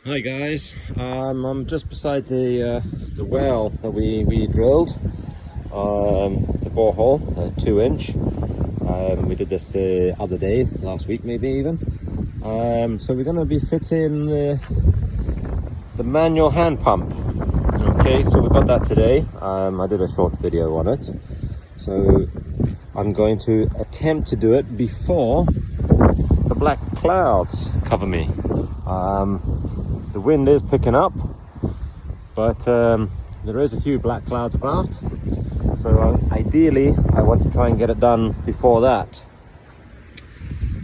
Hi guys, I'm just beside the well that we drilled, the borehole, 2-inch. We did this the other day, last week maybe even. So we're going to be fitting the manual hand pump. Okay, so we got that today. I did a short video on it. So I'm going to attempt to do it before the black clouds cover me. The wind is picking up, but there is a few black clouds about, so ideally I want to try and get it done before that.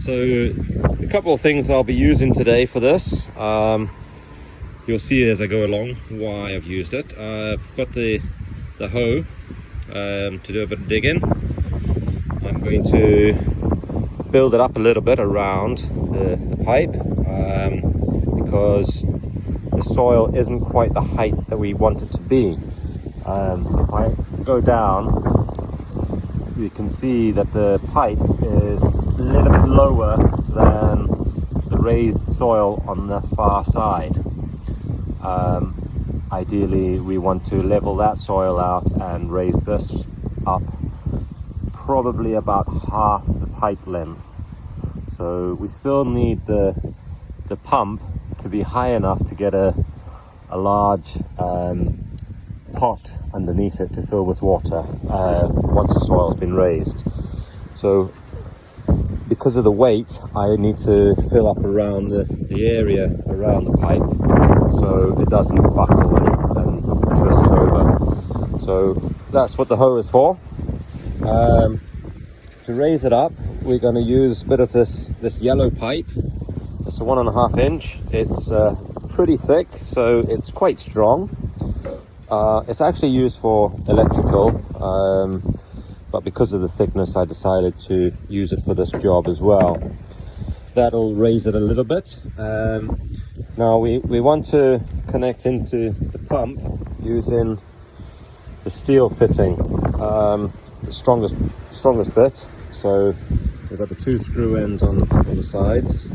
So a couple of things I'll be using today for this. You'll see as I go along why I've used it. I've got the hoe to do a bit of digging. I'm going to build it up a little bit around the pipe, because the soil isn't quite the height that we want it to be. If I go down, you can see that the pipe is a little bit lower than the raised soil on the far side. Ideally, we want to level that soil out and raise this up probably about half the pipe length. So we still need the pump to be high enough to get a large pot underneath it to fill with water once the soil's been raised. So because of the weight, I need to fill up around the area around the pipe so it doesn't buckle and twist over. So that's what the hoe is for. To raise it up, we're going to use a bit of this yellow pipe. It's a 1.5 inch. It's pretty thick, so it's quite strong. It's actually used for electrical, but because of the thickness I decided to use it for this job as well. That'll raise it a little bit. Now we want to connect into the pump using the steel fitting, the strongest bit. So we've got the 2 screw ends on the sides,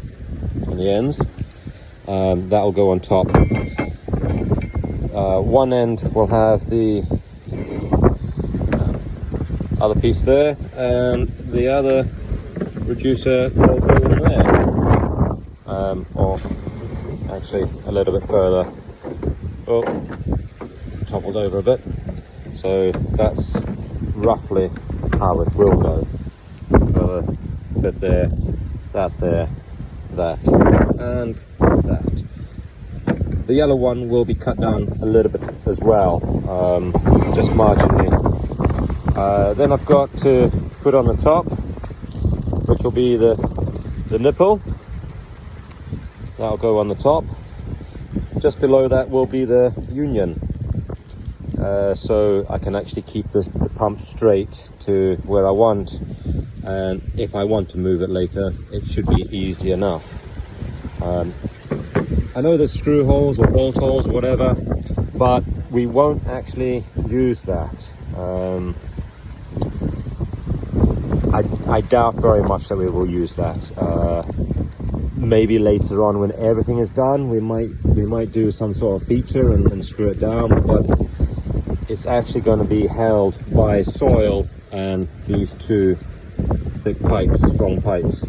on the ends. That will go on top. One end will have the other piece there, and the other reducer will go in there, or actually a little bit further. Oh, toppled over a bit. So that's roughly how it will go. Got a bit there, that, and that. The yellow one will be cut down a little bit as well, just marginally. Then I've got to put on the top, which will be the nipple. That'll go on the top. Just below that will be the union, so I can actually keep the pump straight to where I want, and if I want to move it later, it should be easy enough. I know there's screw holes or bolt holes or whatever, but we won't actually use that. I doubt very much that we will use that. Maybe later on when everything is done, we might do some sort of feature and screw it down, but it's actually going to be held by soil and these 2 thick pipes, strong pipes.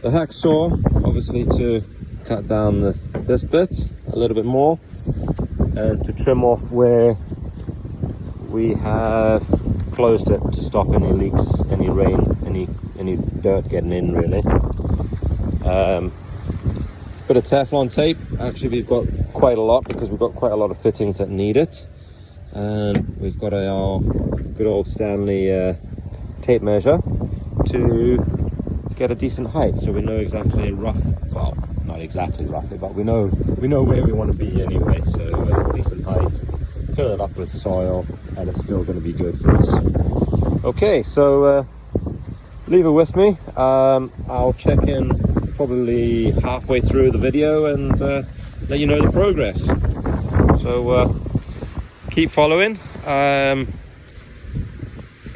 The hacksaw, obviously, to cut down this bit a little bit more and to trim off where we have closed it to stop any leaks, any rain, any dirt getting in, really. Bit of Teflon tape. Actually, we've got quite a lot because we've got quite a lot of fittings that need it, and we've got our good old Stanley tape measure to get a decent height, so we know exactly well, not exactly roughly, but we know where we want to be anyway. So decent height, fill it up with soil, and it's still going to be good for us. Okay, so leave it with me. I'll check in probably halfway through the video and let you know the progress. So keep following.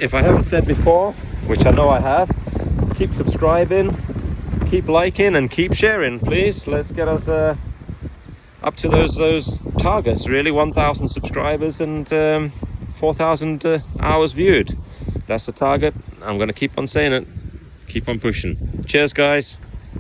If I haven't said before, which I know I have, keep subscribing, keep liking, and keep sharing, please. Let's get us up to those targets really. 1,000 subscribers and 4,000 hours viewed. That's the target. I'm going to keep on saying it, keep on pushing. Cheers guys.